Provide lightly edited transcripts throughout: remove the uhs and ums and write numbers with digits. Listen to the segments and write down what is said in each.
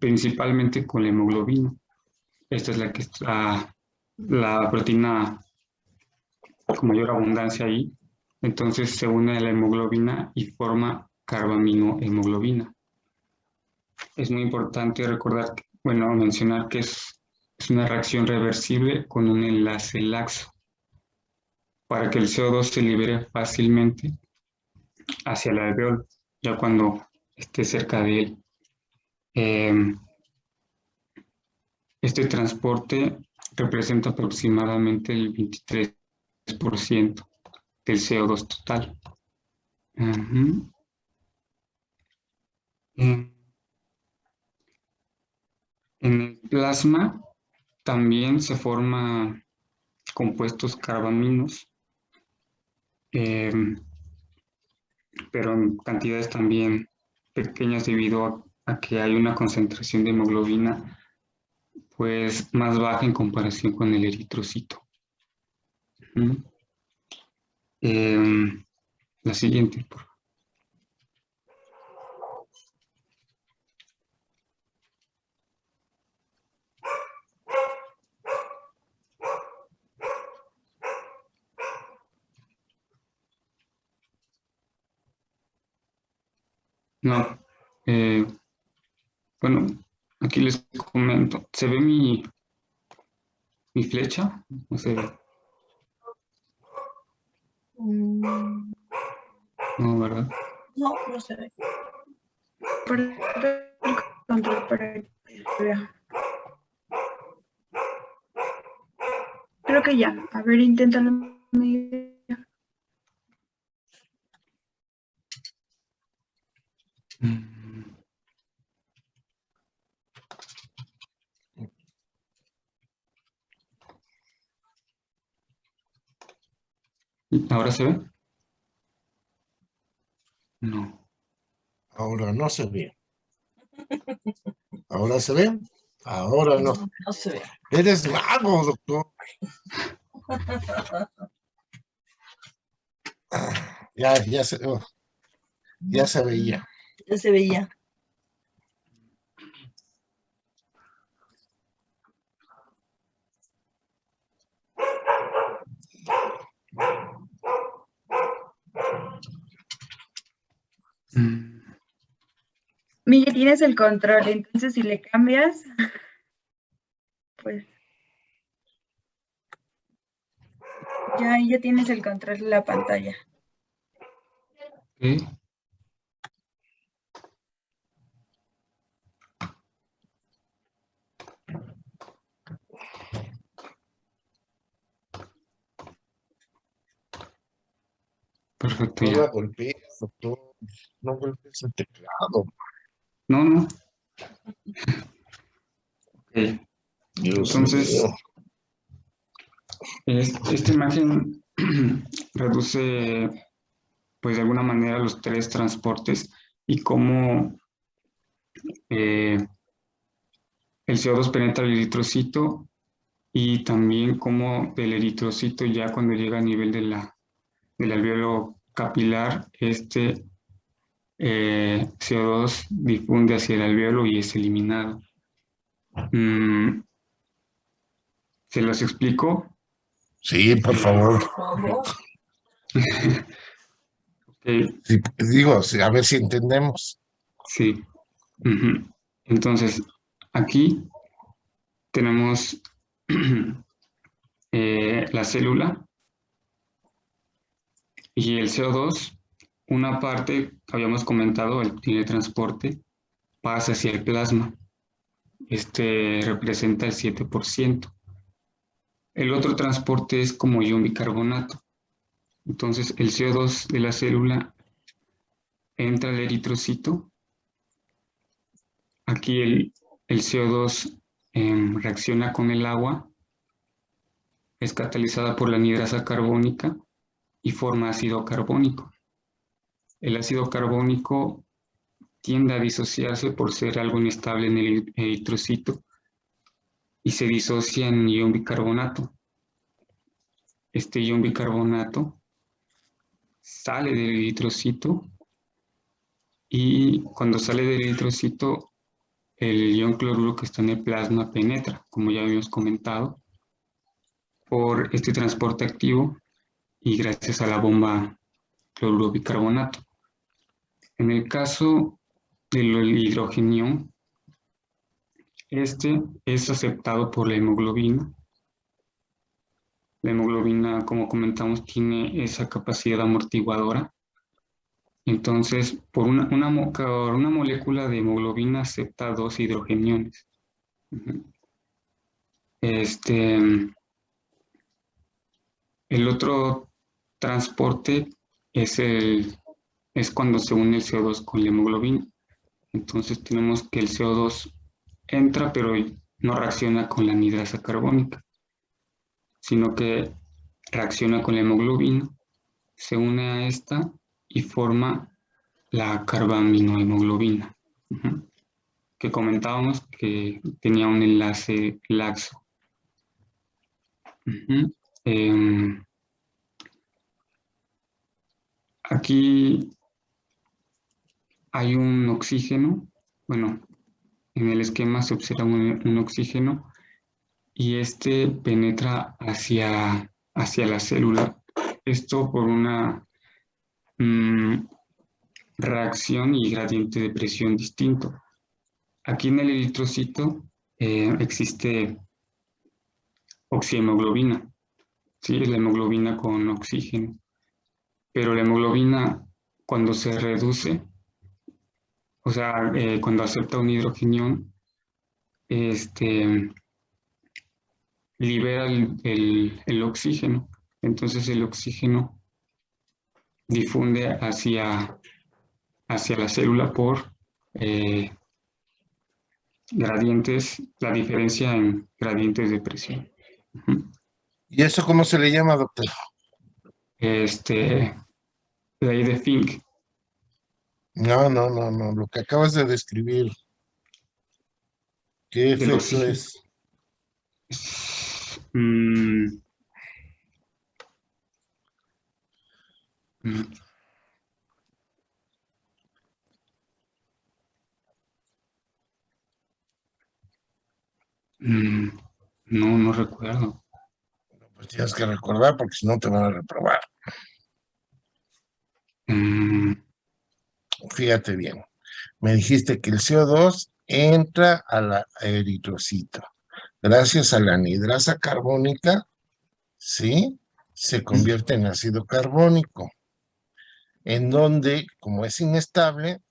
principalmente con la hemoglobina. Esta es la que está la proteína con mayor abundancia ahí. Entonces se une a la hemoglobina y forma carbaminohemoglobina. Es muy importante recordar, mencionar que es una reacción reversible con un enlace laxo para que el CO2 se libere fácilmente hacia el alveolo, ya cuando esté cerca de él. Este transporte representa aproximadamente el 23% del CO2 total. En el plasma también se forman compuestos carbaminos, pero en cantidades también pequeñas debido a que hay una concentración de hemoglobina pues más baja en comparación con el eritrocito. La siguiente, por favor. No, bueno, aquí les comento. ¿Se ve mi flecha? ¿No se ve? No, ¿verdad? No, no se ve. Control para que se vea. Creo que ya. A ver, inténtalo. ¿Ahora se ve? No. Ahora no se ve. ¿Ahora se ve? Ahora no. No se ve. Eres mago, doctor. Ya se veía. Ya se veía. Miguel, tienes el control, entonces si le cambias, pues ya tienes el control de la pantalla. ¿Qué? Perfecto, No ya. la golpees, doctor. No golpees el teclado. No. Ok. Dios Entonces, mío. esta imagen reduce, pues de alguna manera, los tres transportes y cómo el CO2 penetra el eritrocito y también cómo del eritrocito ya cuando llega a nivel del alveolo capilar, CO2 difunde hacia el alveolo y es eliminado. ¿Se los explico? Sí, por favor. Okay. Sí, digo, sí, a ver si entendemos. Sí. Entonces, aquí tenemos la célula y el CO2, una parte, habíamos comentado, el teletransporte, pasa hacia el plasma. Este representa el 7%. El otro transporte es como ion bicarbonato. Entonces, el CO2 de la célula entra al eritrocito. Aquí el CO2 reacciona con el agua, es catalizada por la anhidrasa carbónica y forma ácido carbónico. El ácido carbónico tiende a disociarse por ser algo inestable en el eritrocito y se disocia en ion bicarbonato. Este ion bicarbonato sale del eritrocito y cuando sale del eritrocito el ion cloruro que está en el plasma penetra, como ya habíamos comentado, por este transporte activo y gracias a la bomba cloruro bicarbonato. En el caso del hidrogenión, este es aceptado por la hemoglobina. La hemoglobina, como comentamos, tiene esa capacidad amortiguadora. Entonces, por una molécula de hemoglobina acepta 2 hidrogeniones. El otro transporte es cuando se une el CO2 con la hemoglobina. Entonces tenemos que el CO2 entra, pero no reacciona con la anhidrasa carbónica, sino que reacciona con la hemoglobina, se une a esta y forma la carbaminohemoglobina, que comentábamos que tenía un enlace laxo. Aquí hay un oxígeno, bueno, en el esquema se observa un oxígeno y este penetra hacia la célula. Esto por una reacción y gradiente de presión distinto. Aquí en el eritrocito existe oxihemoglobina, ¿sí? Es la hemoglobina con oxígeno, pero la hemoglobina cuando se reduce, o sea, cuando acepta un hidrogenión, libera el oxígeno. Entonces el oxígeno difunde hacia la célula por gradientes, la diferencia en gradientes de presión. ¿Y eso cómo se le llama, doctor? Ley de Fink. No, lo que acabas de describir. ¿Qué Del efecto oxígeno. es? Mm, mm, mm, no recuerdo. Pues tienes que recordar porque si no te van a reprobar. Mm, Fíjate bien. Me dijiste que el CO2 entra a la eritrocito. Gracias a la anhidrasa carbónica, ¿sí? Se convierte en ácido carbónico, en donde, como es inestable,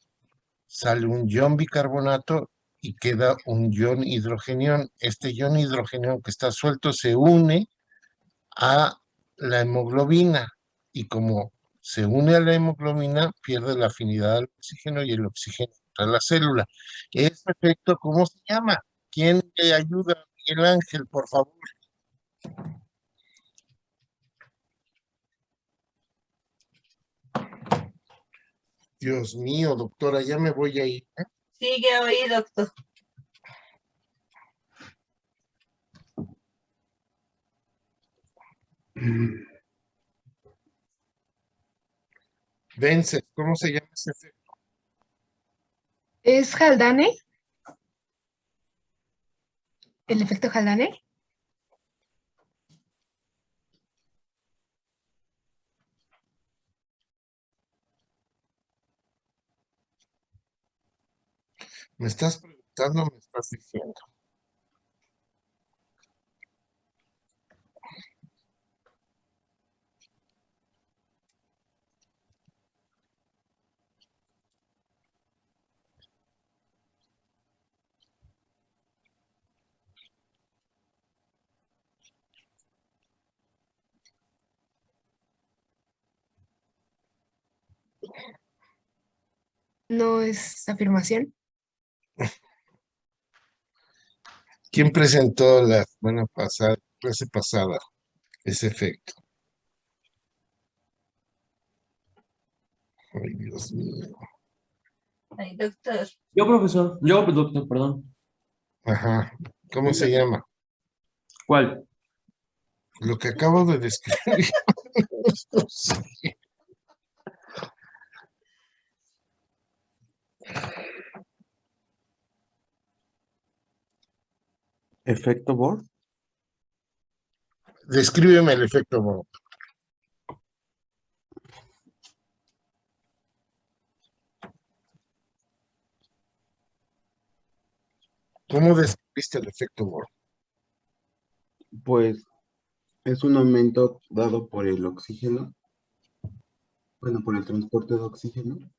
sale un ion bicarbonato y queda un ion hidrogenión. Este ion hidrogenión que está suelto se une a la hemoglobina y como se une a la hemoglobina, pierde la afinidad al oxígeno y el oxígeno entra a la célula. ¿Ese efecto cómo se llama? ¿Quién le ayuda? Miguel Ángel, por favor. Dios mío, doctora, ya me voy a ir. Sigue ahí, doctor. mm, Vence, ¿cómo se llama ese efecto? ¿Es Haldane? ¿El efecto Haldane? ¿Me estás preguntando o me estás diciendo? ¿No es afirmación? ¿Quién presentó la semana pasada, clase pasada, ese efecto? Ay, Dios mío. Ay, doctor. Yo, profesor. Yo, doctor, perdón. Ajá. ¿Cómo se llama? ¿Cuál? Lo que acabo de describir. No sé. Efecto Bohr. Descríbeme el efecto Bohr. ¿Cómo describiste el efecto Bohr? Pues es un aumento dado por el oxígeno, bueno, por el transporte de oxígeno.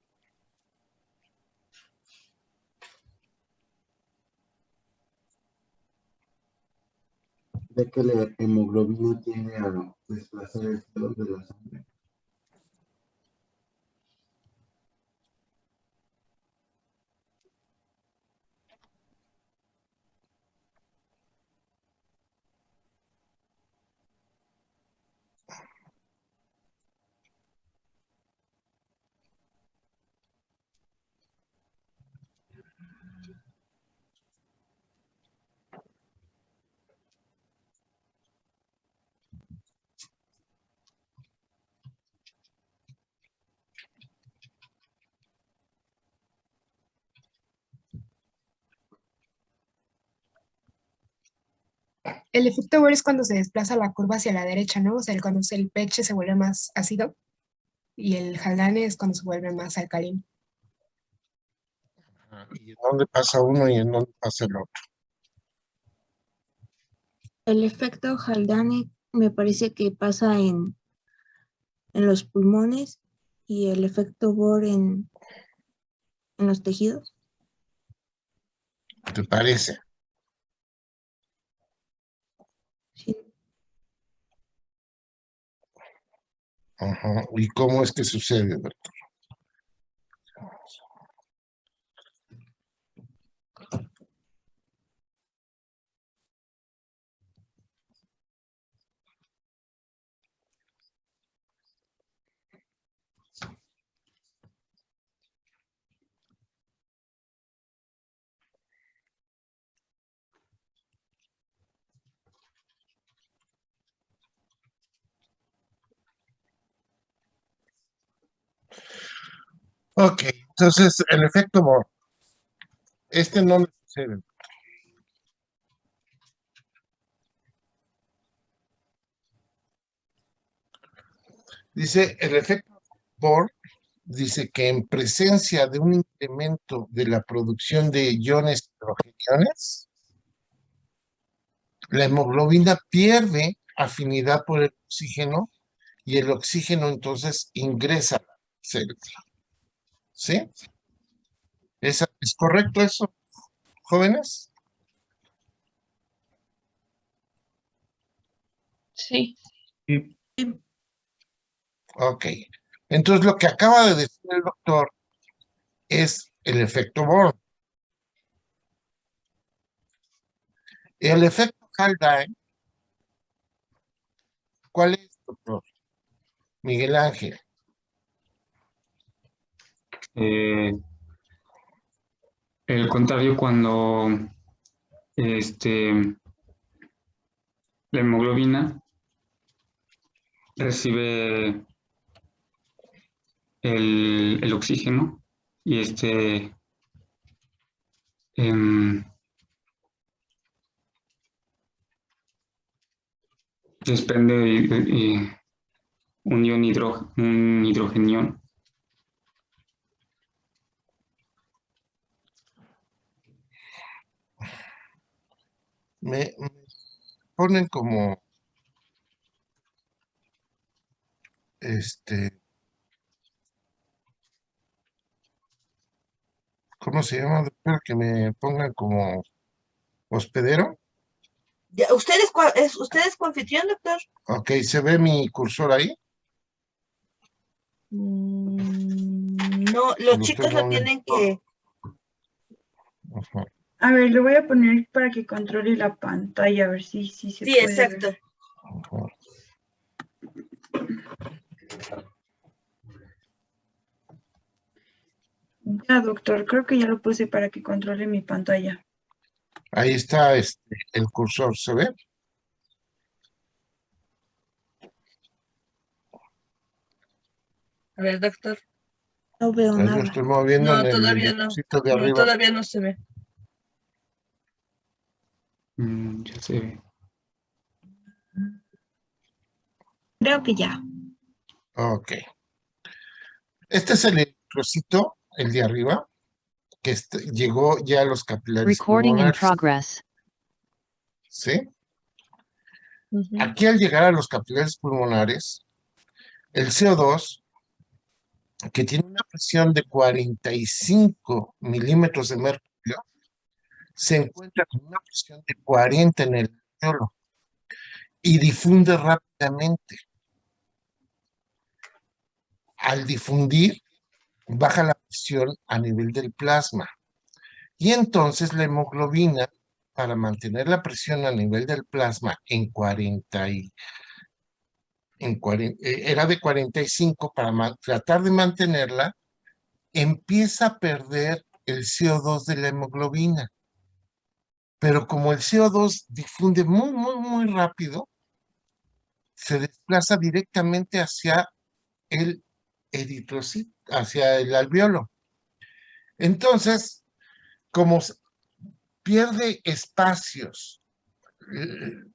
Ya que la hemoglobina tiende a desplazar el CO2 de la sangre. El efecto Bohr es cuando se desplaza la curva hacia la derecha, ¿no? O sea, cuando el pH se vuelve más ácido y el Haldane es cuando se vuelve más alcalino. ¿Y en dónde pasa uno y en dónde pasa el otro? El efecto Haldane me parece que pasa en los pulmones y el efecto Bohr en los tejidos. ¿Te parece? Sí. Ajá. ¿Y cómo es que sucede, doctor? Ok, entonces el efecto Bohr, no le sucede. Dice el efecto Bohr, dice que en presencia de un incremento de la producción de iones hidrogeniones, la hemoglobina pierde afinidad por el oxígeno y el oxígeno entonces ingresa a la célula. ¿Sí? ¿Es correcto eso, jóvenes? Sí. Sí. Ok. Entonces lo que acaba de decir el doctor es el efecto Bohr. El efecto Haldane, ¿cuál es, doctor? Miguel Ángel. El contrario, cuando este, la hemoglobina recibe el oxígeno y em, desprende un hidrogenión. Me ponen como ¿cómo se llama, doctor? Que me pongan como hospedero. ¿Usted es coanfitrión, doctor? Ok, ¿se ve mi cursor ahí? No, los chicos lo tienen que... Ajá. A ver, le voy a poner para que controle la pantalla, a ver si se Sí, puede exacto. ver. Ajá. Ya, doctor, creo que ya lo puse para que controle mi pantalla. Ahí está el cursor, ¿se ve? A ver, doctor. No veo Ahí lo nada. estoy moviendo No, en el todavía no. botoncito de No, arriba. todavía no se ve. Ya se ve. Creo que ya. Ok. Este es el eritrocito, el de arriba, que llegó ya a los capilares Recording in pulmonares. progress. ¿Sí? Ujú. Aquí al llegar a los capilares pulmonares, el CO2, que tiene una presión de 45 milímetros de mercurio, se encuentra con una presión de 40 en el alveolo y difunde rápidamente. Al difundir, baja la presión a nivel del plasma. Y entonces la hemoglobina, para mantener la presión a nivel del plasma en 40 era de 45, para tratar de mantenerla, empieza a perder el CO2 de la hemoglobina. Pero como el CO2 difunde muy, muy, muy rápido, se desplaza directamente hacia el eritrocito, hacia el alveolo. Entonces, como pierde espacios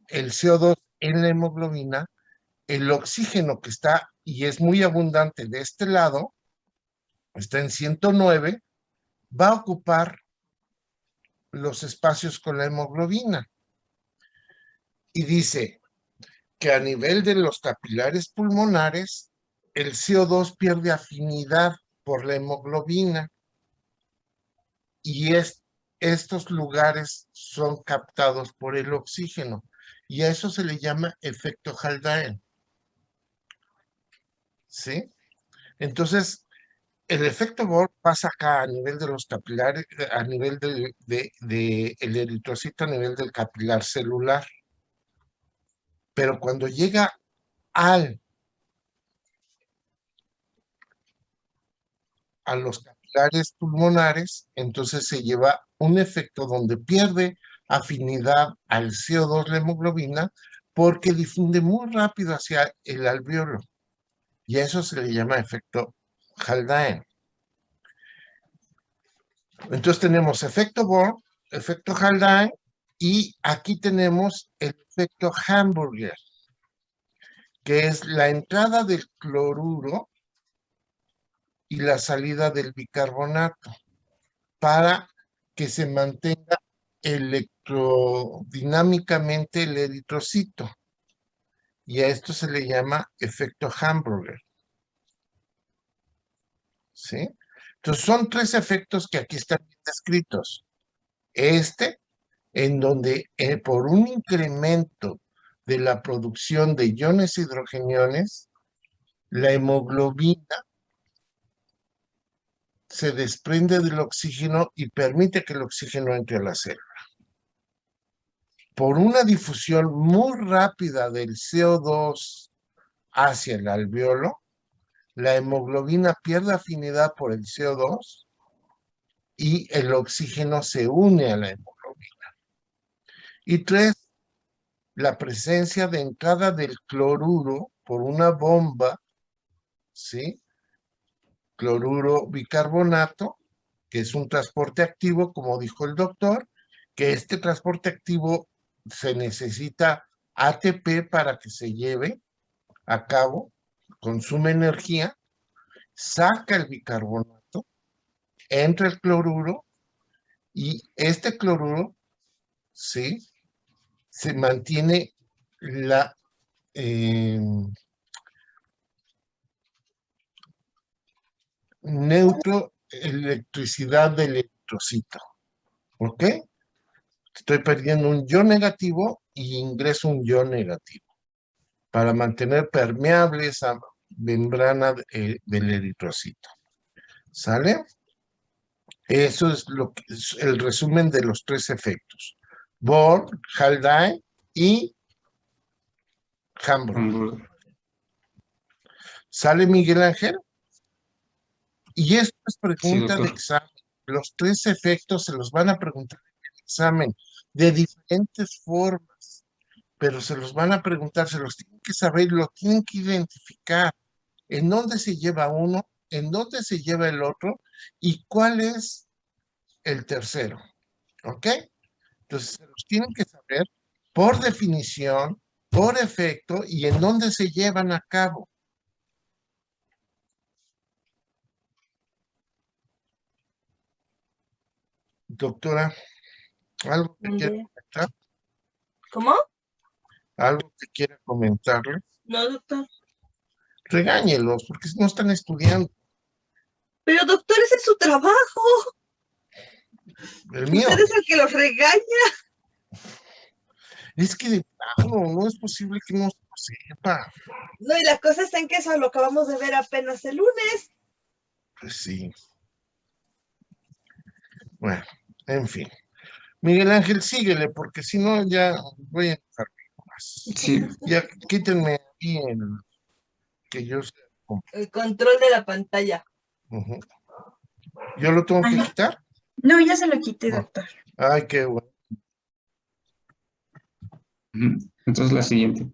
el CO2 en la hemoglobina, el oxígeno que está y es muy abundante de este lado, está en 109, va a ocupar los espacios con la hemoglobina. Y dice que a nivel de los capilares pulmonares, el CO2 pierde afinidad por la hemoglobina y estos lugares son captados por el oxígeno. Y a eso se le llama efecto Haldane. ¿Sí? Entonces, el efecto Bohr pasa acá a nivel de los capilares, a nivel el eritrocito, a nivel del capilar celular. Pero cuando llega a los capilares pulmonares, entonces se lleva un efecto donde pierde afinidad al CO2 la hemoglobina porque difunde muy rápido hacia el alveolo. Y a eso se le llama efecto Haldane. Entonces tenemos efecto Bohr, efecto Haldane, y aquí tenemos el efecto Hamburger, que es la entrada del cloruro y la salida del bicarbonato para que se mantenga electrodinámicamente el eritrocito. Y a esto se le llama efecto Hamburger. ¿Sí? Entonces son tres efectos que aquí están descritos. En donde por un incremento de la producción de iones hidrogeniones, la hemoglobina se desprende del oxígeno y permite que el oxígeno entre a la célula. Por una difusión muy rápida del CO2 hacia el alveolo, la hemoglobina pierde afinidad por el CO2 y el oxígeno se une a la hemoglobina. Y tres, la presencia de entrada del cloruro por una bomba, ¿sí? Cloruro bicarbonato, que es un transporte activo, como dijo el doctor, que este transporte activo se necesita ATP para que se lleve a cabo, consume energía, saca el bicarbonato, entra el cloruro y este cloruro, ¿sí? Se mantiene la neutroelectricidad del eritrocito. ¿Ok? Estoy perdiendo un ion negativo y ingreso un ion negativo para mantener permeable esa membrana del eritrocito. ¿Sale? Eso es el resumen de los tres efectos. Bohr, Haldane y Hamburger. ¿Sale, Miguel Ángel? Y esto es pregunta de examen. Los tres efectos se los van a preguntar en el examen de diferentes formas, pero se los van a preguntar, se los tienen que saber, lo tienen que identificar. ¿En dónde se lleva uno? ¿En dónde se lleva el otro? ¿Y cuál es el tercero? ¿Ok? Entonces, se los tienen que saber por definición, por efecto y en dónde se llevan a cabo. Doctora, ¿algo que quiera comentar? ¿Cómo? ¿Algo que quiera comentarle? No, doctor. Regáñelos, porque no están estudiando. Pero doctor, ese es su trabajo. El mío. Usted es el que los regaña. Es que de plano, no es posible que no se sepa. No, y la cosa está en que eso lo acabamos de ver apenas el lunes. Pues sí. Bueno, en fin. Miguel Ángel, síguele, porque si no ya voy a enojarme más. Sí, Ya quítenme aquí que yo sé. El control de la pantalla. Ujú. ¿Yo lo tengo que Ay. quitar? No, ya se lo quité, No. doctor. Ay, qué bueno. entonces la siguiente.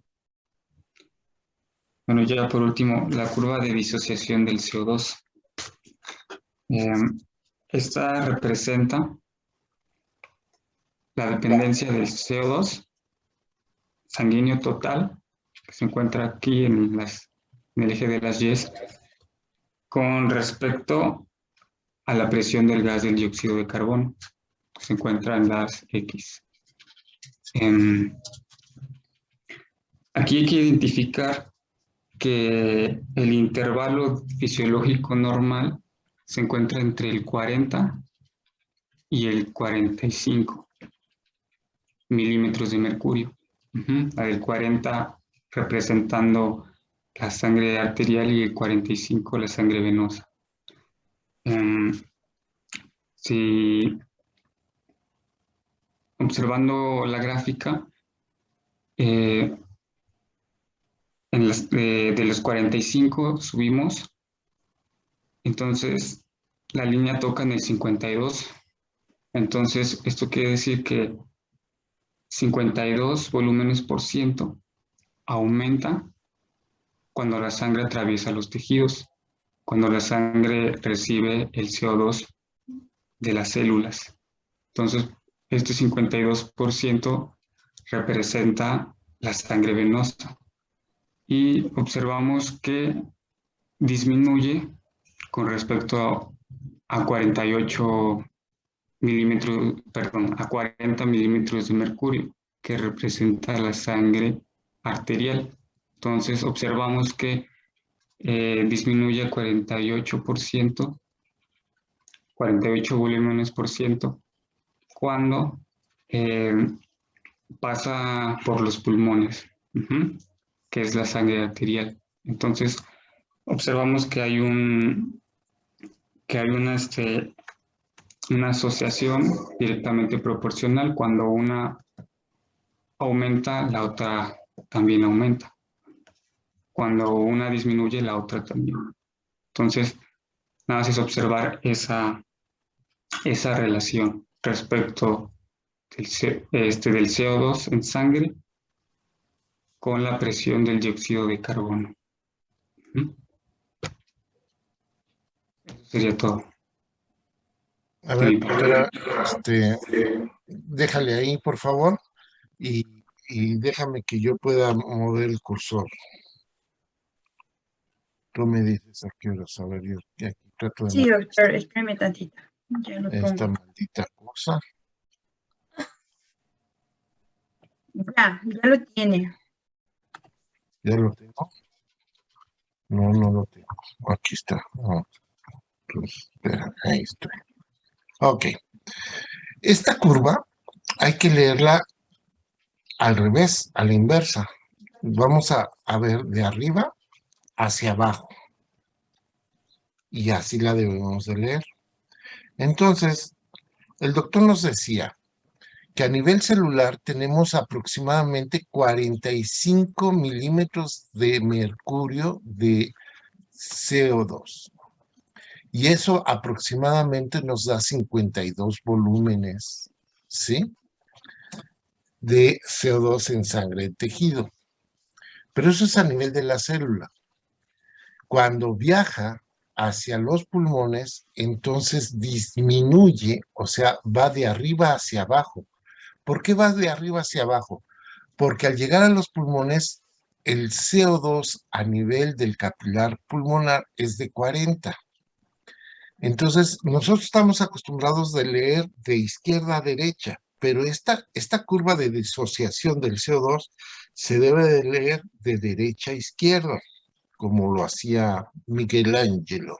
Bueno, ya por último, la curva de disociación del CO2. Esta representa la dependencia del CO2 sanguíneo total, que se encuentra aquí en el eje de las Y, con respecto a la presión del gas del dióxido de carbono, que se encuentra en las X. Aquí hay que identificar que el intervalo fisiológico normal se encuentra entre el 40 y el 45 milímetros de mercurio. El 40 representando la sangre arterial y el 45 la sangre venosa. Si observando la gráfica, de los 45 subimos, entonces la línea toca en el 52. Entonces, esto quiere decir que 52 volúmenes por ciento aumenta cuando la sangre atraviesa los tejidos, cuando la sangre recibe el CO2 de las células. Entonces, este 52% representa la sangre venosa. Y observamos que disminuye con respecto a 48 milímetros, perdón, a 40 milímetros de mercurio, que representa la sangre arterial. Entonces observamos que disminuye a 48%, 48 volúmenes por ciento, cuando pasa por los pulmones, que es la sangre arterial. Entonces observamos que hay una asociación directamente proporcional. Cuando una aumenta, la otra también aumenta. Cuando una disminuye, la otra también. Entonces, nada más es observar esa relación respecto del CO2 en sangre con la presión del dióxido de carbono. Eso sería todo. A ver, doctora, déjale ahí, por favor, y déjame que yo pueda mover el cursor. Tú me dices a qué horas, a ver, yo aquí trato de Sí, doctor, espérame tantito. Ya lo esta pongo. maldita cosa. Ya lo tiene. ¿Ya lo tengo? No, no lo tengo. Aquí está. No. Pues, espera, ahí estoy. Ok. Esta curva hay que leerla al revés, a la inversa. Vamos a ver de arriba hacia abajo. Y así la debemos de leer. Entonces, el doctor nos decía que a nivel celular tenemos aproximadamente 45 milímetros de mercurio de CO2. Y eso aproximadamente nos da 52 volúmenes, ¿sí? De CO2 en sangre de tejido. Pero eso es a nivel de la célula. Cuando viaja hacia los pulmones, entonces disminuye, o sea, va de arriba hacia abajo, ¿Por qué va de arriba hacia abajo? Porque al llegar a los pulmones, el CO2 a nivel del capilar pulmonar es de 40. Entonces, nosotros estamos acostumbrados de leer de izquierda a derecha, pero esta curva de disociación del CO2 se debe de leer de derecha a izquierda, como lo hacía Miguel Ángelo.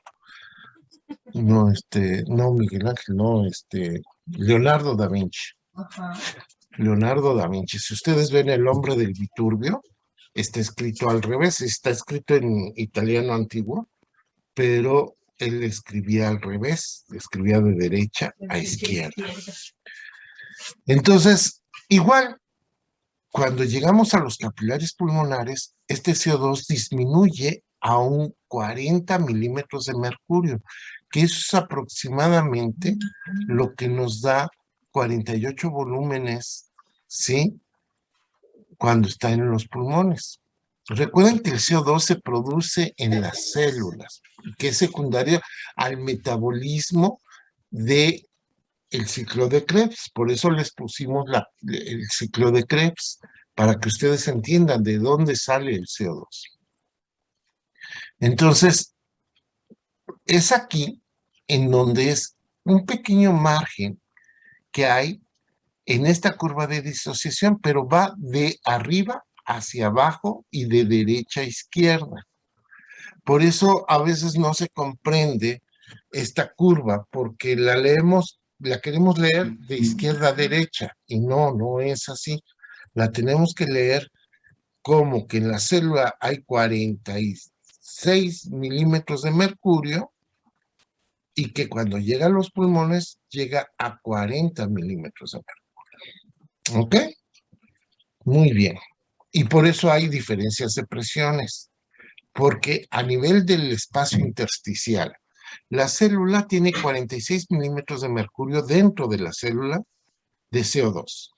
No Miguel Ángel, Leonardo da Vinci. Leonardo da Vinci. Si ustedes ven El hombre del Viturbio, está escrito al revés, está escrito en italiano antiguo, pero él escribía al revés, escribía de derecha a izquierda. Entonces, igual, cuando llegamos a los capilares pulmonares, este CO2 disminuye a un 40 milímetros de mercurio, que es aproximadamente lo que nos da 48 volúmenes, ¿sí? Cuando está en los pulmones. Recuerden que el CO2 se produce en las células, que es secundario al metabolismo del ciclo de Krebs. Por eso les pusimos el ciclo de Krebs, para que ustedes entiendan de dónde sale el CO2. Entonces, es aquí en donde es un pequeño margen que hay en esta curva de disociación, pero va de arriba hacia abajo y de derecha a izquierda. Por eso a veces no se comprende esta curva, porque la queremos leer de izquierda a derecha, y no es así. La tenemos que leer como que en la célula hay 46 milímetros de mercurio, y que cuando llega a los pulmones llega a 40 milímetros de mercurio. ¿Ok? Muy bien. Y por eso hay diferencias de presiones, porque a nivel del espacio intersticial, la célula tiene 46 milímetros de mercurio dentro de la célula de CO2.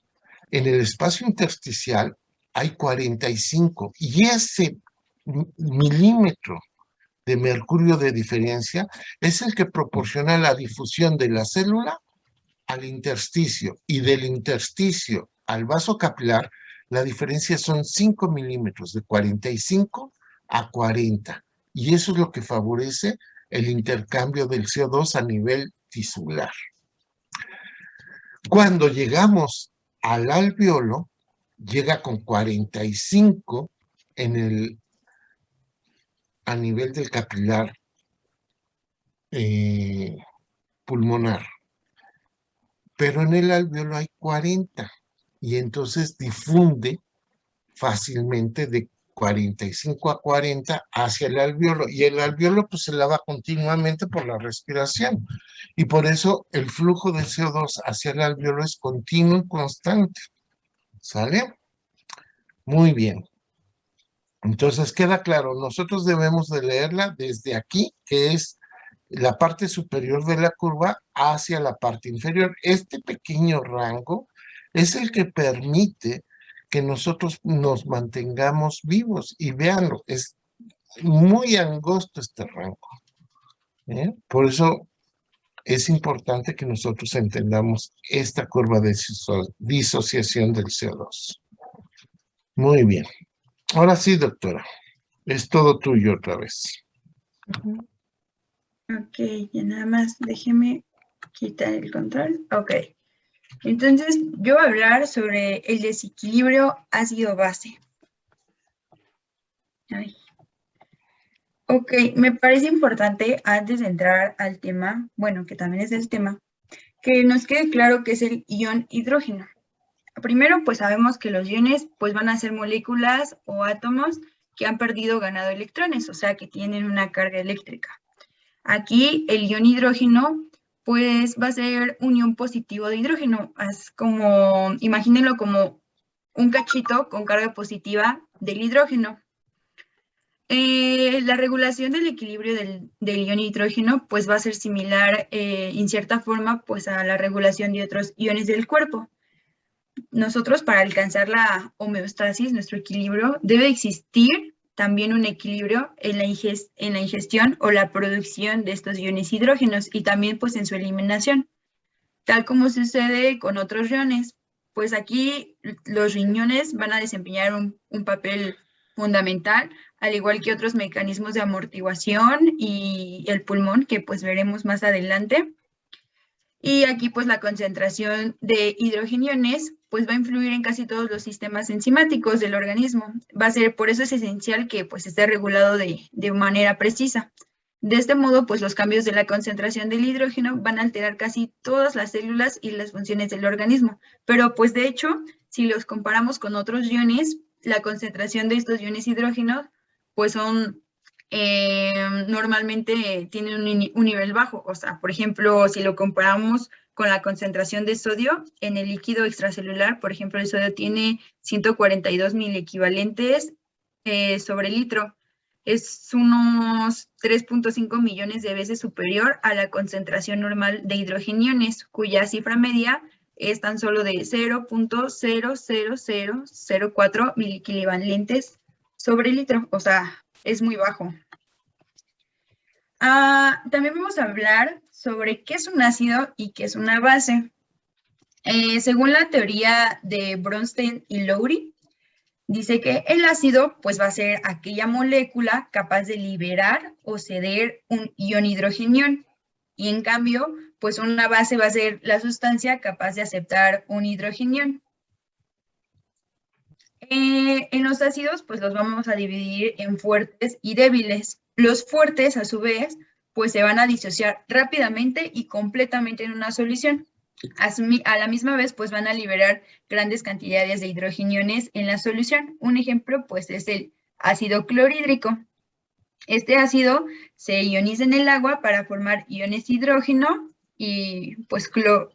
En el espacio intersticial hay 45, y ese milímetro de mercurio de diferencia es el que proporciona la difusión de la célula al intersticio, y del intersticio al vaso capilar, la diferencia son 5 milímetros, de 45 a 40, y eso es lo que favorece el intercambio del CO2 a nivel tisular. Cuando llegamos al alveolo, llega con 45 a nivel del capilar pulmonar, pero en el alveolo hay 40, y entonces difunde fácilmente de 45 a 40 hacia el alveolo, y el alveolo pues se lava continuamente por la respiración, y por eso el flujo de CO2 hacia el alveolo es continuo y constante. ¿Sale? Muy bien. Entonces queda claro, nosotros debemos de leerla desde aquí, que es la parte superior de la curva, hacia la parte inferior. Este pequeño rango es el que permite que nosotros nos mantengamos vivos, y véanlo, es muy angosto este rango. Por eso es importante que nosotros entendamos esta curva de disociación del CO2. Muy bien. Ahora sí, doctora, es todo tuyo otra vez. Ok, ya nada más déjeme quitar el control. Ok. Entonces, yo voy a hablar sobre el desequilibrio ácido-base. Ok, me parece importante, antes de entrar al tema, bueno, que también es el tema, que nos quede claro qué es el ion hidrógeno. Primero, pues sabemos que los iones pues van a ser moléculas o átomos que han perdido o ganado electrones, o sea, que tienen una carga eléctrica. Aquí el ion hidrógeno pues va a ser un ion positivo de hidrógeno, es como, imagínenlo como un cachito con carga positiva del hidrógeno. La regulación del equilibrio del ion hidrógeno pues va a ser similar en cierta forma pues a la regulación de otros iones del cuerpo. Nosotros, para alcanzar la homeostasis, nuestro equilibrio, debe existir también un equilibrio en la ingestión o la producción de estos iones hidrógenos, y también pues en su eliminación. Tal como sucede con otros iones, pues aquí los riñones van a desempeñar un papel fundamental, al igual que otros mecanismos de amortiguación y el pulmón, que pues veremos más adelante. Y aquí pues la concentración de hidrogeniones pues va a influir en casi todos los sistemas enzimáticos del organismo. Por eso es esencial que pues esté regulado de manera precisa. De este modo, pues los cambios de la concentración del hidrógeno van a alterar casi todas las células y las funciones del organismo. Pero pues de hecho, si los comparamos con otros iones, la concentración de estos iones hidrógenos pues son normalmente tienen un nivel bajo. O sea, por ejemplo, si lo comparamos con la concentración de sodio en el líquido extracelular, por ejemplo, el sodio tiene 142 miliequivalentes sobre litro. Es unos 3.5 millones de veces superior a la concentración normal de hidrogeniones, cuya cifra media es tan solo de 0.00004 miliequivalentes sobre litro, o sea, es muy bajo. También vamos a hablar sobre qué es un ácido y qué es una base. Según la teoría de Bronstein y Lowry, dice que el ácido pues va a ser aquella molécula capaz de liberar o ceder un ion hidrogenión, y en cambio pues una base va a ser la sustancia capaz de aceptar un hidrogenión. En los ácidos pues los vamos a dividir en fuertes y débiles. Los fuertes a su vez pues se van a disociar rápidamente y completamente en una solución. A la misma vez, pues van a liberar grandes cantidades de hidrogeniones en la solución. Un ejemplo, pues, es el ácido clorhídrico. Este ácido se ioniza en el agua para formar iones hidrógeno y, pues, cloro.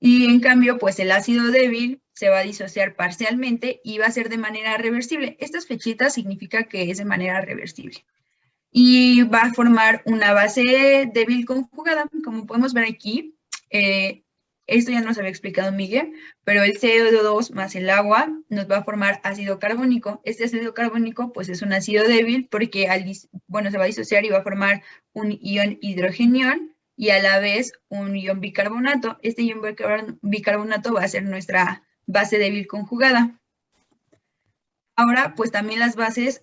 Y en cambio, pues, el ácido débil se va a disociar parcialmente y va a ser de manera reversible. Estas flechitas significa que es de manera reversible. Y va a formar una base débil conjugada, como podemos ver aquí. Esto ya nos había explicado Miguel, pero el CO2 más el agua nos va a formar ácido carbónico. Este ácido carbónico pues es un ácido débil porque se va a disociar y va a formar un ion hidrogenión y a la vez un ion bicarbonato. Este ion bicarbonato va a ser nuestra base débil conjugada. Ahora pues también las bases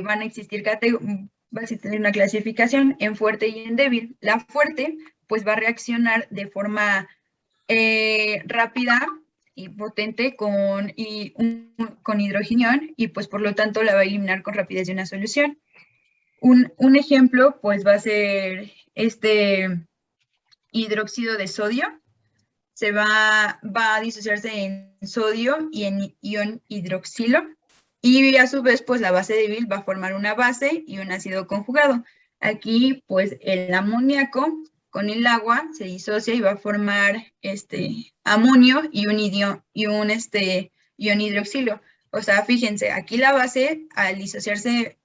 van a existir vas a tener una clasificación en fuerte y en débil. La fuerte, pues va a reaccionar de forma rápida y potente con hidrogenión y pues por lo tanto la va a eliminar con rapidez de una solución. Un ejemplo, pues va a ser este hidróxido de sodio. Va a disociarse en sodio y en ion hidroxilo. Y a su vez, pues la base débil va a formar una base y un ácido conjugado. Aquí, pues el amoníaco con el agua se disocia y va a formar amonio y un ion hidroxilo. O sea, fíjense, aquí la base al disociarse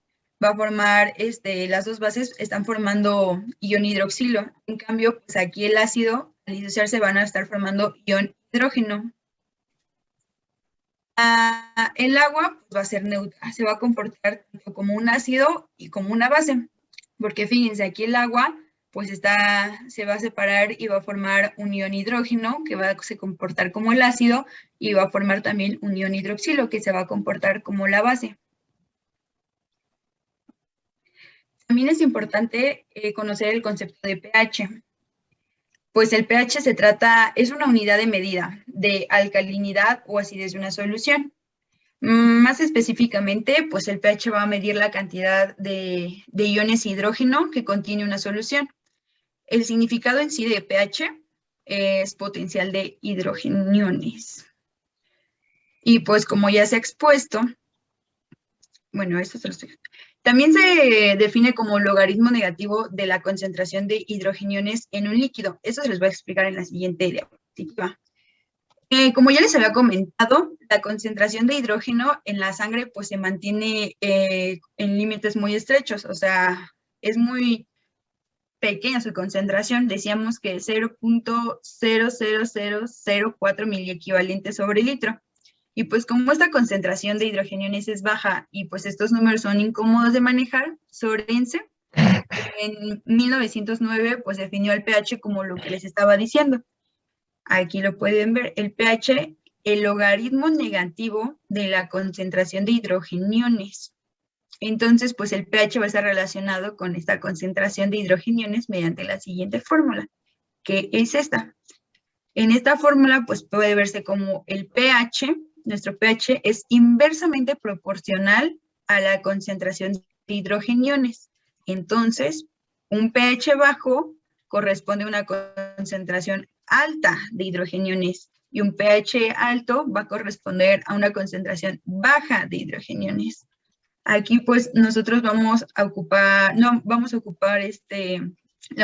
va a formar, las dos bases están formando ion hidroxilo. En cambio, pues aquí el ácido al disociarse van a estar formando ion hidrógeno. El agua pues, va a ser neutra, se va a comportar tanto como un ácido y como una base, porque fíjense, aquí el agua pues se va a separar y va a formar un ion hidrógeno que va a comportar como el ácido y va a formar también un ion hidroxilo que se va a comportar como la base. También es importante conocer el concepto de pH. Pues el pH es una unidad de medida de alcalinidad o acidez de una solución. Más específicamente, pues el pH va a medir la cantidad de iones hidrógeno que contiene una solución. El significado en sí de pH es potencial de hidrogeniones. Y pues como ya se ha expuesto, bueno, esto se lo estoy... También se define como logaritmo negativo de la concentración de hidrogeniones en un líquido. Eso se les voy a explicar en la siguiente diapositiva. Como ya les había comentado, la concentración de hidrógeno en la sangre pues se mantiene en límites muy estrechos, o sea, es muy pequeña su concentración. Decíamos que 0.00004 miliequivalentes sobre litro. Y pues como esta concentración de hidrogeniones es baja y pues estos números son incómodos de manejar, Sorensen en 1909 pues definió el pH como lo que les estaba diciendo. Aquí lo pueden ver, el pH, el logaritmo negativo de la concentración de hidrogeniones. Entonces, pues el pH va a estar relacionado con esta concentración de hidrogeniones mediante la siguiente fórmula, que es esta. En esta fórmula, pues puede verse como el pH, nuestro pH es inversamente proporcional a la concentración de hidrogeniones. Entonces, un pH bajo corresponde a una concentración alta de hidrogeniones y un pH alto va a corresponder a una concentración baja de hidrogeniones. Aquí pues nosotros vamos a ocupar la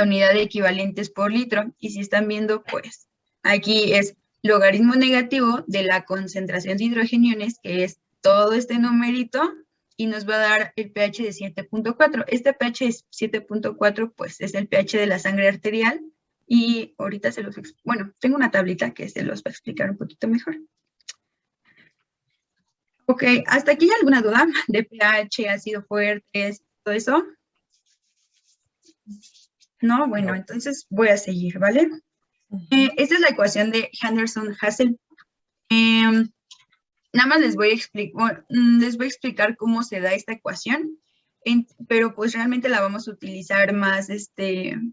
unidad de equivalentes por litro y si están viendo pues aquí es logaritmo negativo de la concentración de hidrogeniones que es todo este numerito y nos va a dar el pH de 7.4. Este pH de 7.4 pues es el pH de la sangre arterial y ahorita bueno, tengo una tablita que se los va a explicar un poquito mejor. Ok, ¿hasta aquí hay alguna duda de pH, ácido fuerte, todo eso? No, bueno, entonces voy a seguir, ¿vale? Esta es la ecuación de Henderson-Hasselbalch. Nada más les voy a explicar cómo se da esta ecuación, pero pues realmente la vamos a utilizar más,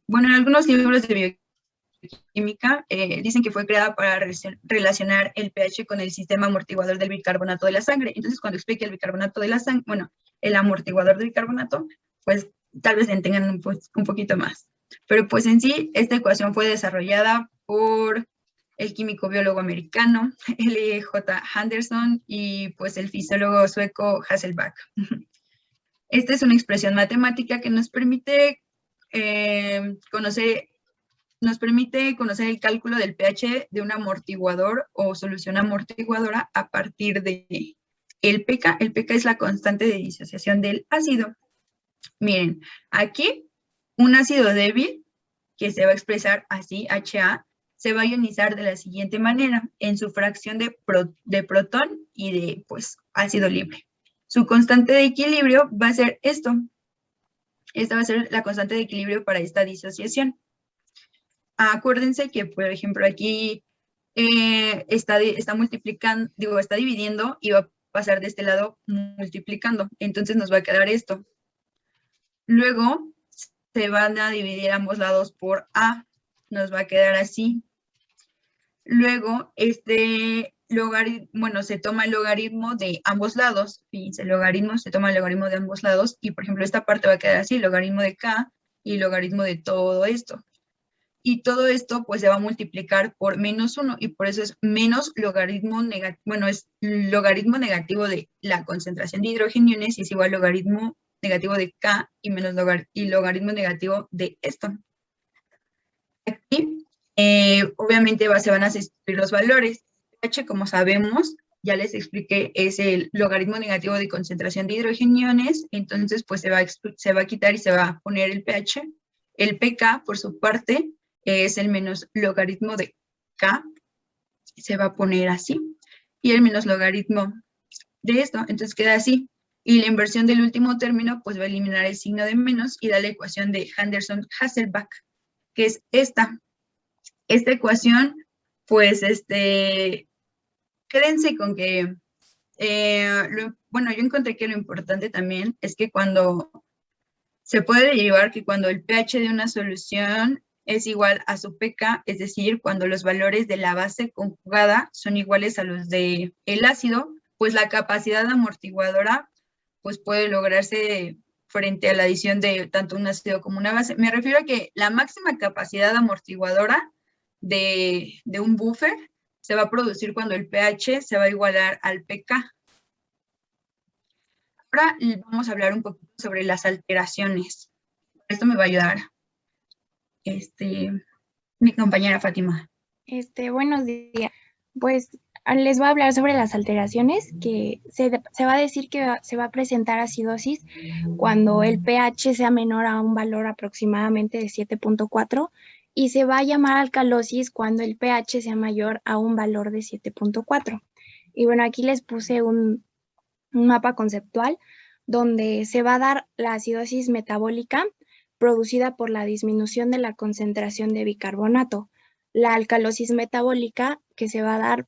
bueno, en algunos libros de bioquímica dicen que fue creada para relacionar el pH con el sistema amortiguador del bicarbonato de la sangre. Entonces, cuando explique el bicarbonato de la sangre, bueno, el amortiguador del bicarbonato, pues tal vez tengan un poquito más. Pero pues en sí, esta ecuación fue desarrollada por el químico biólogo americano, L.J. Henderson, y pues el fisiólogo sueco Hasselbalch. Esta es una expresión matemática que nos permite conocer el cálculo del pH de un amortiguador o solución amortiguadora a partir de el pK. El pK es la constante de disociación del ácido. Miren, aquí un ácido débil, que se va a expresar así, HA, se va a ionizar de la siguiente manera, en su fracción de protón y de, pues, ácido libre. Su constante de equilibrio va a ser esto. Esta va a ser la constante de equilibrio para esta disociación. Acuérdense que, por ejemplo, aquí está multiplicando, está dividiendo y va a pasar de este lado multiplicando. Entonces nos va a quedar esto. Luego se van a dividir ambos lados por A. Nos va a quedar así. Luego, se toma el logaritmo de ambos lados. Fíjense, se toma el logaritmo de ambos lados. Y, por ejemplo, esta parte va a quedar así, logaritmo de K y logaritmo de todo esto. Y todo esto, pues, se va a multiplicar por -1. Y por eso es menos logaritmo negativo, bueno, es logaritmo negativo de la concentración de hidrogeniones y es igual logaritmo negativo de K y menos logaritmo negativo de esto. Aquí, obviamente, se van a sustituir los valores. pH, como sabemos, ya les expliqué, es el logaritmo negativo de concentración de hidrogeniones. Entonces, pues, se va a quitar y se va a poner el pH. El pK, por su parte, es el menos logaritmo de K. Se va a poner así. Y el menos logaritmo de esto. Entonces, queda así. Y la inversión del último término, pues, va a eliminar el signo de menos y da la ecuación de Henderson-Hasselbalch, que es esta. Esta ecuación, pues, quédense con que, yo encontré que lo importante también es que cuando se puede derivar que cuando el pH de una solución es igual a su pK, es decir, cuando los valores de la base conjugada son iguales a los del ácido, pues la capacidad amortiguadora pues puede lograrse frente a la adición de tanto un ácido como una base. Me refiero a que la máxima capacidad amortiguadora de un buffer se va a producir cuando el pH se va a igualar al pK. Ahora vamos a hablar un poquito sobre las alteraciones. Esto me va a ayudar mi compañera Fátima. Buenos días. Pues les voy a hablar sobre las alteraciones, que se va a decir que se va a presentar acidosis cuando el pH sea menor a un valor aproximadamente de 7.4 y se va a llamar alcalosis cuando el pH sea mayor a un valor de 7.4. Y bueno, aquí les puse un mapa conceptual donde se va a dar la acidosis metabólica producida por la disminución de la concentración de bicarbonato. la alcalosis metabólica, que se va a dar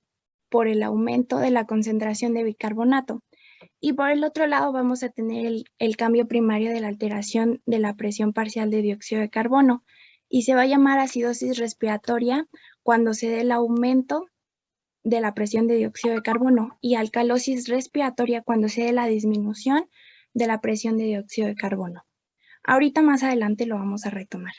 por el aumento de la concentración de bicarbonato. Y por el otro lado vamos a tener el cambio primario de la alteración de la presión parcial de dióxido de carbono, y se va a llamar acidosis respiratoria cuando se dé el aumento de la presión de dióxido de carbono, y alcalosis respiratoria cuando se dé la disminución de la presión de dióxido de carbono. Ahorita más adelante lo vamos a retomar.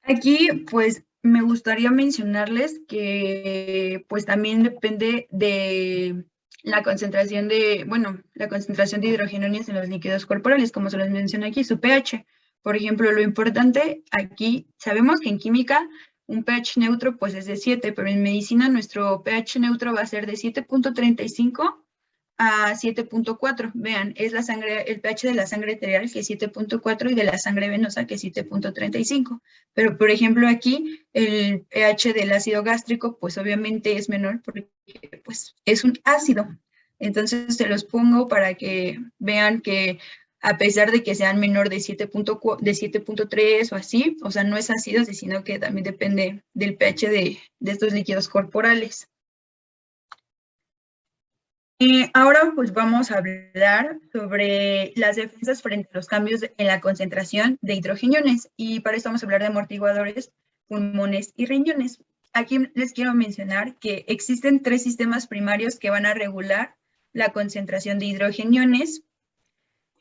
Aquí, pues, me gustaría mencionarles que, pues, también depende de la concentración de, la concentración de hidrogeniones en los líquidos corporales, como se los menciona aquí, su pH. Por ejemplo, lo importante aquí, sabemos que en química un pH neutro, pues, es de 7, pero en medicina nuestro pH neutro va a ser de 7.35 a 7.4. Vean, es la sangre, el pH de la sangre arterial, que es 7.4, y de la sangre venosa, que es 7.35. Pero, por ejemplo, aquí el pH del ácido gástrico, pues obviamente es menor porque pues, es un ácido. Entonces, se los pongo para que vean que a pesar de que sean menor de 7.3 o así, o sea, no es ácido, sino que también depende del pH de estos líquidos corporales. Ahora pues vamos a hablar sobre las defensas frente a los cambios en la concentración de hidrogeniones, y para esto vamos a hablar de amortiguadores, pulmones y riñones. Aquí les quiero mencionar que existen 3 sistemas primarios que van a regular la concentración de hidrogeniones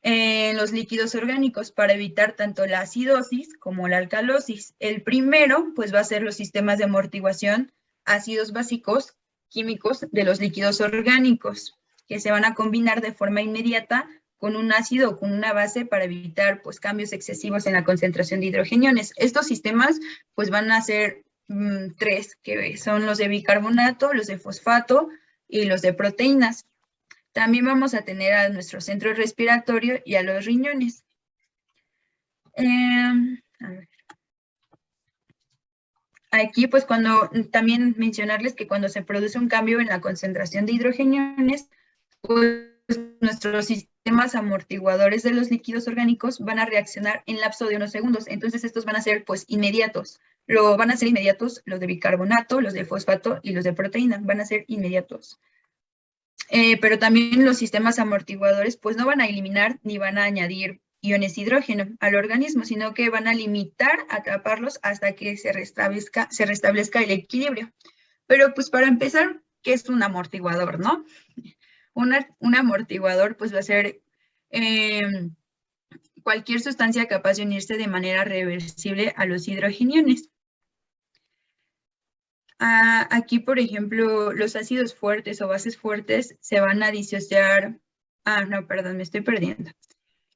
en los líquidos orgánicos para evitar tanto la acidosis como la alcalosis. El primero pues va a ser los sistemas de amortiguación ácidos básicos químicos de los líquidos orgánicos, que se van a combinar de forma inmediata con un ácido o con una base para evitar pues, cambios excesivos en la concentración de hidrogeniones. Estos sistemas pues, van a ser 3, que son los de bicarbonato, los de fosfato y los de proteínas. También vamos a tener a nuestro centro respiratorio y a los riñones. A ver. Aquí, pues, también mencionarles que cuando se produce un cambio en la concentración de hidrogeniones, pues, nuestros sistemas amortiguadores de los líquidos orgánicos van a reaccionar en lapso de unos segundos. Entonces, estos van a ser, pues, inmediatos. Van a ser inmediatos los de bicarbonato, los de fosfato y los de proteína. Van a ser inmediatos. Pero también los sistemas amortiguadores, pues, no van a eliminar ni van a añadir iones de hidrógeno al organismo, sino que van a limitar, atraparlos hasta que se restablezca el equilibrio. Pero pues para empezar, ¿qué es un amortiguador, no? Un amortiguador pues va a ser cualquier sustancia capaz de unirse de manera reversible a los hidrogeniones. Aquí, por ejemplo, los ácidos fuertes o bases fuertes se van a disociar. No, perdón, me estoy perdiendo.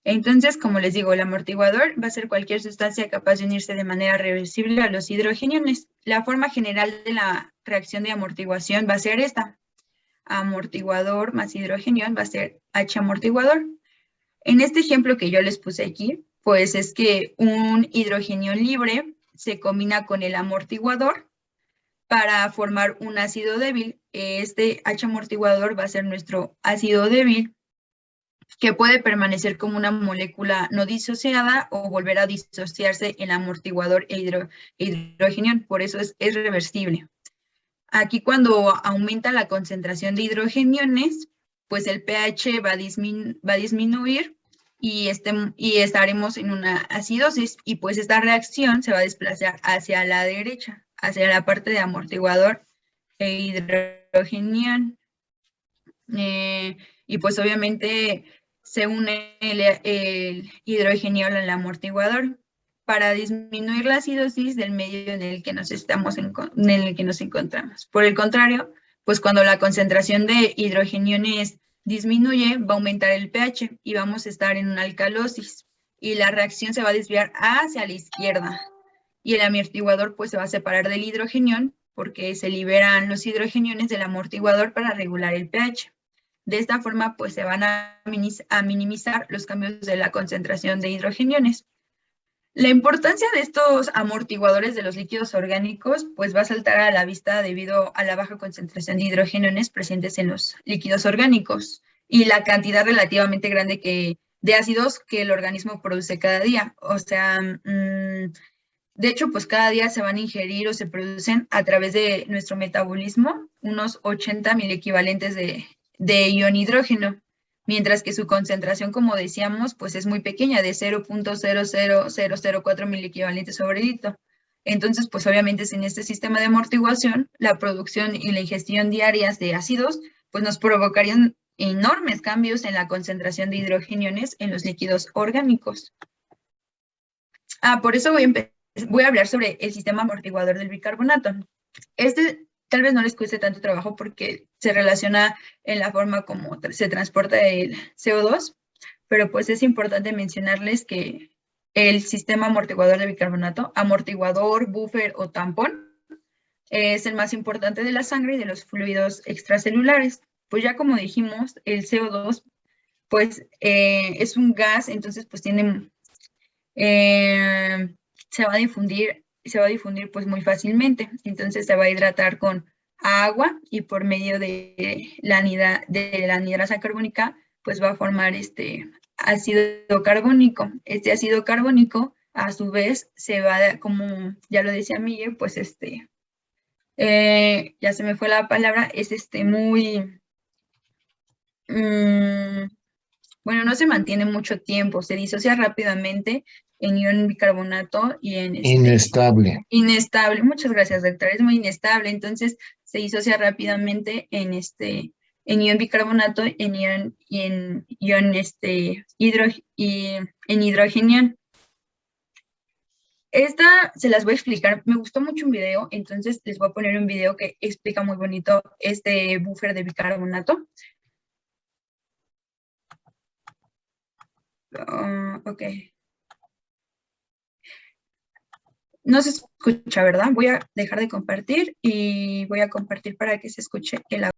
Entonces, como les digo, el amortiguador va a ser cualquier sustancia capaz de unirse de manera reversible a los hidrogeniones. La forma general de la reacción de amortiguación va a ser esta. Amortiguador más hidrogenión va a ser H amortiguador. En este ejemplo que yo les puse aquí, pues es que un hidrogenión libre se combina con el amortiguador para formar un ácido débil. Este H amortiguador va a ser nuestro ácido débil, que puede permanecer como una molécula no disociada o volver a disociarse en amortiguador e hidrogenión. Por eso es reversible. Aquí cuando aumenta la concentración de hidrogeniones, pues el pH va a disminuir y estaremos en una acidosis, y pues esta reacción se va a desplazar hacia la derecha, hacia la parte de amortiguador e hidrogenión. Y pues obviamente se une el hidrogeniol al amortiguador para disminuir la acidosis del medio en el que nos encontramos. Por el contrario, pues cuando la concentración de hidrogeniones disminuye, va a aumentar el pH y vamos a estar en una alcalosis, y la reacción se va a desviar hacia la izquierda, y el amortiguador pues se va a separar del hidrogenión porque se liberan los hidrogeniones del amortiguador para regular el pH. De esta forma, pues se van a minimizar los cambios de la concentración de hidrogeniones. La importancia de estos amortiguadores de los líquidos orgánicos, pues va a saltar a la vista debido a la baja concentración de hidrogeniones presentes en los líquidos orgánicos y la cantidad relativamente grande de ácidos que el organismo produce cada día. O sea, De hecho, pues cada día se van a ingerir o se producen a través de nuestro metabolismo unos 80 miliequivalentes de ion hidrógeno, mientras que su concentración, como decíamos, pues es muy pequeña, de 0.00004 miliequivalentes sobre litro. Entonces, pues obviamente sin este sistema de amortiguación, la producción y la ingestión diarias de ácidos, pues nos provocarían enormes cambios en la concentración de hidrogeniones en los líquidos orgánicos. Por eso voy a hablar sobre el sistema amortiguador del bicarbonato. Este tal vez no les cueste tanto trabajo porque se relaciona en la forma como se transporta el CO2, pero pues es importante mencionarles que el sistema amortiguador de bicarbonato, amortiguador, buffer o tampón, es el más importante de la sangre y de los fluidos extracelulares. Pues ya como dijimos, el CO2 pues es un gas, entonces pues tiene, se va a difundir pues muy fácilmente. Entonces se va a hidratar con agua y por medio de la anhidrasa carbónica pues va a formar ácido carbónico. Este ácido carbónico a su vez se va, como ya lo decía Miguel, pues ya se me fue la palabra, es muy, bueno, no se mantiene mucho tiempo, se disocia rápidamente en ion bicarbonato y en Inestable. inestable. Muchas gracias, doctor. Es muy inestable, entonces se disocia rápidamente en ion bicarbonato, en hidrogenión. Esta se las voy a explicar. Me gustó mucho un video, entonces les voy a poner un video que explica muy bonito este buffer de bicarbonato. Ok. No se escucha, ¿verdad? Voy a dejar de compartir y voy a compartir para que se escuche el audio.